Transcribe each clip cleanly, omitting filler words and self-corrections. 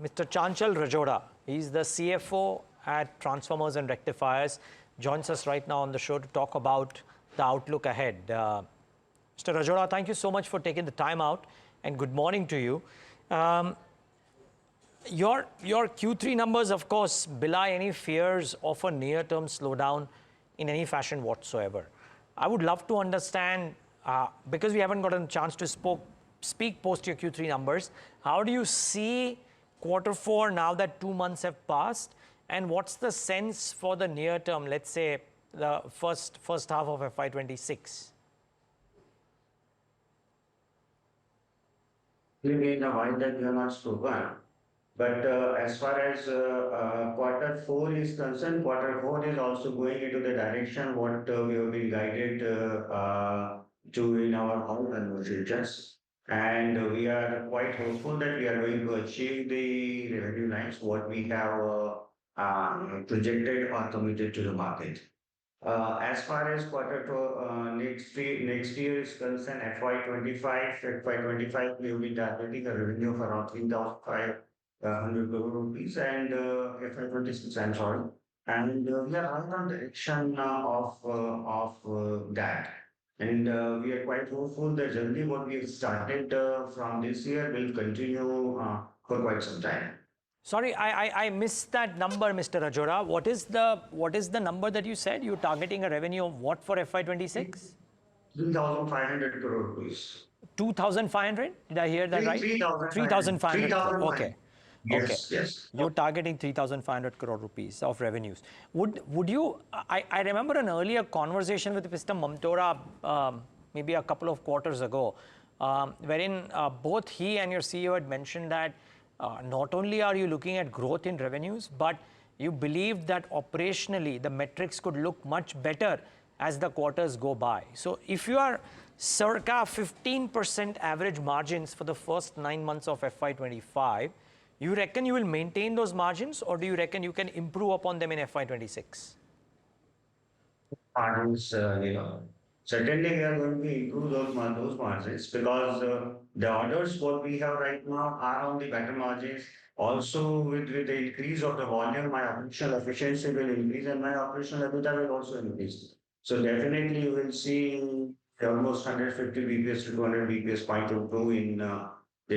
Mr. Chanchal Rajora. He's the CFO at Transformers and Rectifiers. Joins us right now on the show to talk about the outlook ahead. Mr. Rajora, thank you so much for taking the time out, and good morning to you. Your Q3 numbers, of course, belie any fears of a near-term slowdown in any fashion whatsoever. I would love to understand, because we haven't gotten a chance to speak post your Q3 numbers, how do you see Q4 now that 2 months have passed, and what's the sense for the near term, let's say the first half of FY26? In a while that we have not spoken, but as far as Q4 is concerned, Q4 is also going into the direction what we have been guided to in our own conversations. And we are quite hopeful that we are going to achieve the revenue lines, what we have projected or committed to the market. As far as Q2 next year is concerned, FY25, we will be targeting a revenue of around 3,500 crore rupees, and FY26, I'm sorry. And we are right on the direction of that. And we are quite hopeful that journey what we have started from this year will continue for quite some time. Sorry, I missed that number, Mr. Rajora. What is the number that you said? You're targeting a revenue of what for FY26? 3,500 crore rupees. 2,500? Did I hear that right? 3,500 crore. Okay. Yes, okay. Yes. You're targeting 3,500 crore rupees of revenues. Would you? I remember an earlier conversation with Mr. Mamtora, maybe a couple of quarters ago, wherein both he and your CEO had mentioned that not only are you looking at growth in revenues, but you believe that operationally the metrics could look much better as the quarters go by. So if you are circa 15% average margins for the first 9 months of FY25, you reckon you will maintain those margins, or do you reckon you can improve upon them in FY26? Margins, certainly we are going to improve those margins because the orders what we have right now are on the better margins. Also, with the increase of the volume, my operational efficiency will increase and my operational EBITDA will also increase. So definitely you will see almost 150 BPS to 200 BPS point improve in the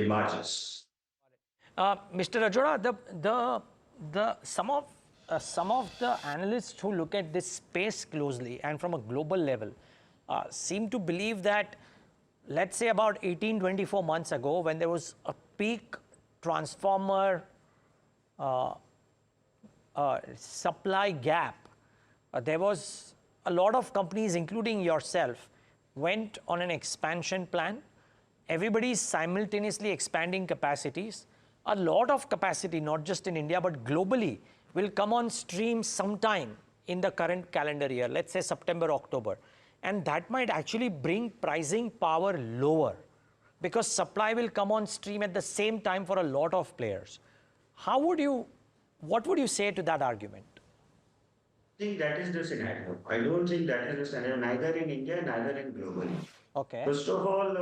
margins. Mr. Rajora, some of the analysts who look at this space closely and from a global level seem to believe that, let's say about 18-24 months ago, when there was a peak transformer supply gap, there was a lot of companies, including yourself, went on an expansion plan. Everybody is simultaneously expanding capacities. A lot of capacity, not just in India, but globally, will come on stream sometime in the current calendar year, let's say September, October. And that might actually bring pricing power lower because supply will come on stream at the same time for a lot of players. What would you say to that argument? I think that is the scenario. I don't think that is the scenario, neither in India, neither in globally. Okay. First of all,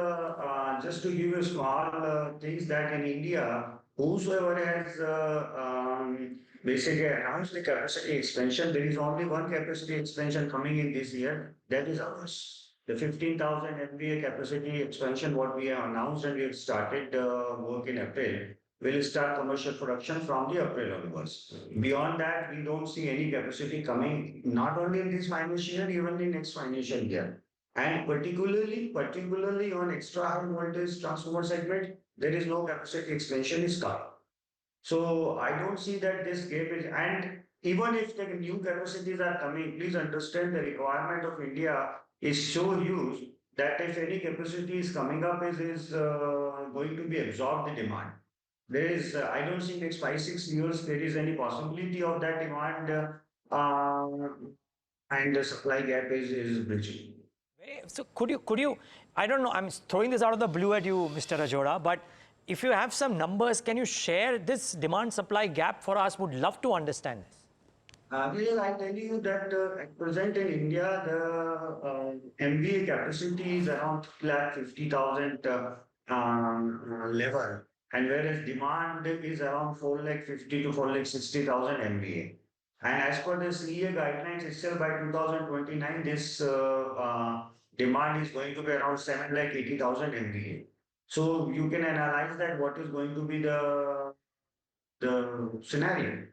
just to give you small things that in India, whosoever has basically announced the capacity expansion, there is only one capacity expansion coming in this year, that is ours. The 15,000 MVA capacity expansion, what we have announced and we have started work in April, will start commercial production from the April onwards. Beyond that, we don't see any capacity coming, not only in this financial year, even in next financial year. And particularly on extra high voltage transformer segment, there is no capacity expansion is coming. So I don't see that this gap is, and even if the new capacities are coming, please understand the requirement of India is so huge that if any capacity is coming up, is going to be absorbed the demand. There is, I don't think next 5-6 years there is any possibility of that demand, and the supply gap is bridging. So could you, I don't know, I'm throwing this out of the blue at you, Mr. Rajora, but if you have some numbers, can you share this demand-supply gap for us? Would love to understand this. Well, I tell you that at present in India, the MVA capacity is around 350,000 level. and whereas demand is around 4 lakh 50 to 4 lakh 60,000 MVA. And as per the CEA guidelines itself, by 2029, this demand is going to be around 7 lakh 80,000 MVA. So you can analyze that what is going to be the scenario.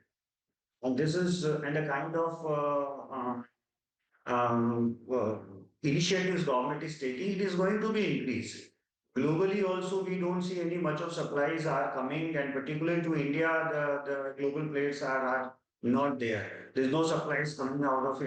And this is and the kind of initiatives government is taking, it is going to be increased. Globally also, we don't see any much of supplies are coming, and particularly to India, the global players are not there. There's no supplies coming out of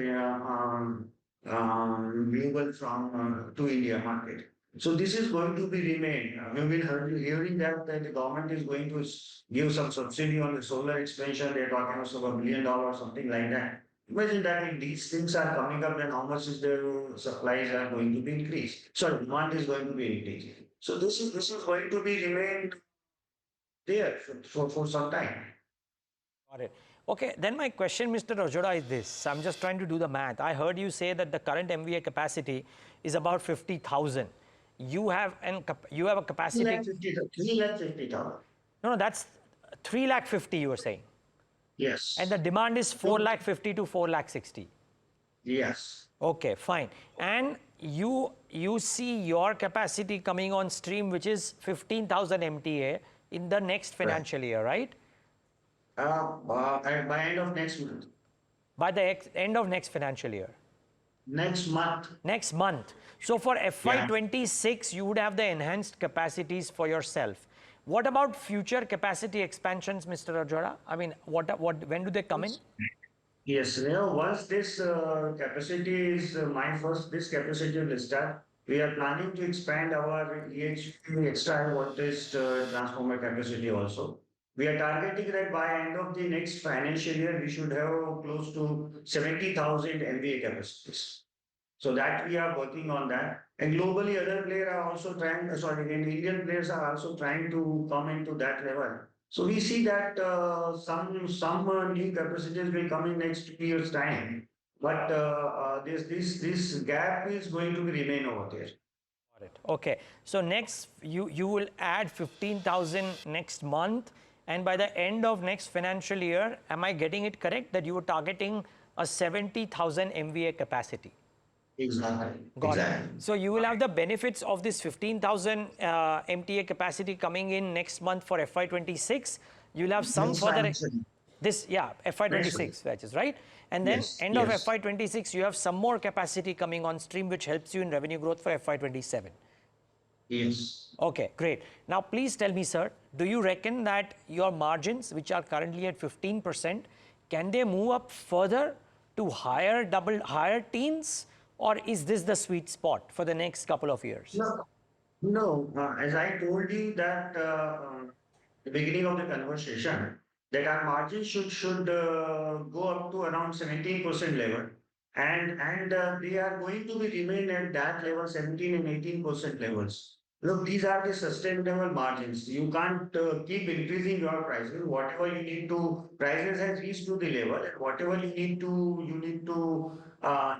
global from to India market. So this is going to be remain. We've been hearing that the government is going to give some subsidy on the solar expansion. They're talking about $1 billion or something like that. Imagine that if these things are coming up, then how much is the supplies are going to be increased? So demand is going to be increased. So this is going to be remained there for some time. Got it. Okay, then my question, Mr. Rajora, is this. I'm just trying to do the math. I heard you say that the current MVA capacity is about 50,000. You have a capacity. 3,50,000. No, that's 3 lakh 50 you were saying. Yes. And the demand is 4 lakh 50 to 4 lakh 60. Yes. Okay, fine. And you see your capacity coming on stream, which is 15,000 MTA in the next financial year, right? By end of next month. By the end of next financial year. Next month. Next month. So for FY26, you would have the enhanced capacities for yourself. What about future capacity expansions, Mr. Rajora? I mean, when do they come in? Yes, once this capacity is this capacity will start. We are planning to expand our EHV extra high voltage transformer capacity also. We are targeting that by end of the next financial year, we should have close to 70,000 MVA capacities. So that we are working on that. And globally, other players are also trying, and Indian players are also trying to come into that level. So we see that some new capacities will come in next 2 years' time, but this gap is going to remain over there. Got it. Okay. So next, you will add 15,000 next month, and by the end of next financial year, am I getting it correct that you were targeting a 70,000 MVA capacity? Exactly. Got it. So you will have the benefits of this 15,000 MTA capacity coming in next month for FY26. You'll have some further FY26 batches, right? And then end of FY26, you have some more capacity coming on stream, which helps you in revenue growth for FY27. Yes. Okay, great. Now, please tell me, sir, do you reckon that your margins, which are currently at 15%, can they move up further to higher teens? Or is this the sweet spot for the next couple of years? No. As I told you that the beginning of the conversation, that our margin should go up to around 17% level, and they are going to be remain at that level, 17 and 18% levels. Look, these are the sustainable margins. You can't keep increasing your prices. Whatever you need to, prices has reached to the level, and whatever you need to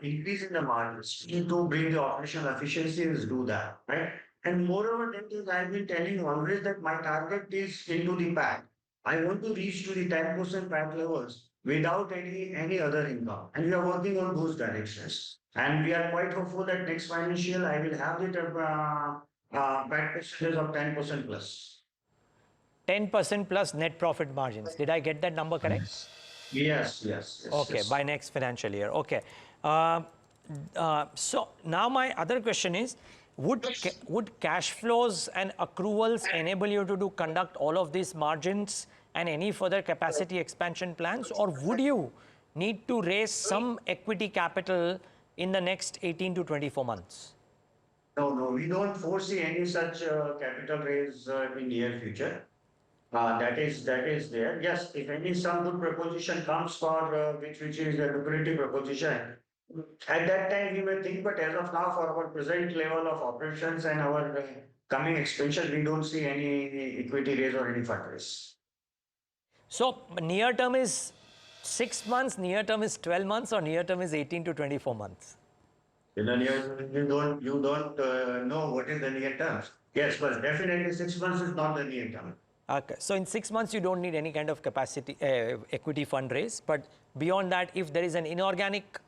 increase in the margins. You need to bring the operational efficiencies, do that, right? And moreover, that is, I've been telling you always that my target is into the PAT. I want to reach to the 10% PAT levels without any other income, and we are working on those directions. And we are quite hopeful that next financial I will have the PAT percentage of 10% plus. 10% plus net profit margins. Did I get that number correct? Yes. Okay, by next financial year. Okay. So now my other question is, would cash flows and accruals enable you to conduct all of these margins and any further capacity expansion plans, or would you need to raise some equity capital in the next 18 to 24 months? No, we don't foresee any such capital raise in near future. That is there. Yes, if any some good proposition comes for which is a lucrative proposition, at that time we may think. But as of now, for our present level of operations and our coming expansion, we don't see any equity raise or any fundraise. So near term is 6 months, near term is 12 months, or near term is 18 to 24 months? You don't know what is the near term. Yes, but definitely 6 months is not the near term. Okay. So in 6 months, you don't need any kind of capacity equity fundraise. But beyond that, if there is an inorganic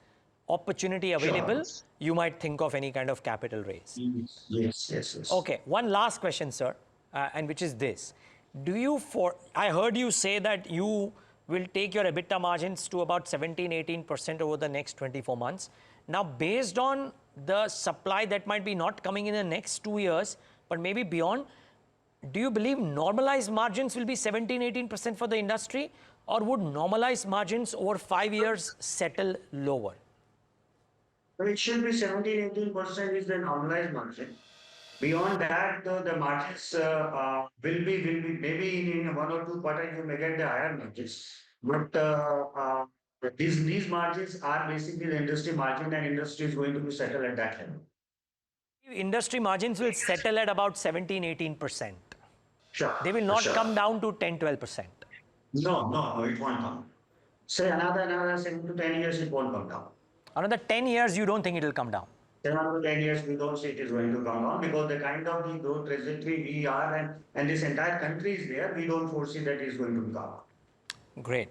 opportunity available, Sure. you might think of any kind of capital raise. Yes. Okay. One last question, sir, and which is this. I heard you say that you will take your EBITDA margins to about 17-18% over the next 24 months. Now, based on the supply that might be not coming in the next 2 years, but maybe beyond, do you believe normalized margins will be 17-18% for the industry, or would normalized margins over 5 years settle lower? So it should be 17-18% is the normalized margin. Beyond that, the margins will be maybe in 1 or 2 quarters you may get the higher margins. But these margins are basically the industry margin, and industry is going to be settled at that level. Industry margins will settle at about 17-18%. Sure. They will not Sure. come down to 10-12%. No, it won't come. Say another 7 to 10 years, it won't come down. Another 10 years, you don't think it will come down? 7 to 10 years, we don't see it is going to come down because the kind of the growth trajectory we are and this entire country is there, we don't foresee that is going to come. Great.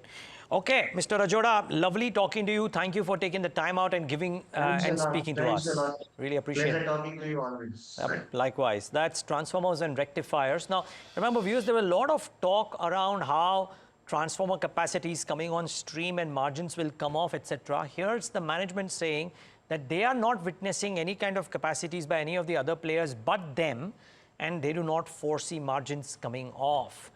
Okay, Mr. Rajora, lovely talking to you. Thank you for taking the time out and giving and speaking to Thanks a us. lot. Really appreciate Pleasure it. talking to you always. Likewise. That's Transformers and Rectifiers. Now, remember, viewers, there were a lot of talk around how transformer capacity is coming on stream and margins will come off, etc. Here's the management saying that they are not witnessing any kind of capacities by any of the other players but them, and they do not foresee margins coming off.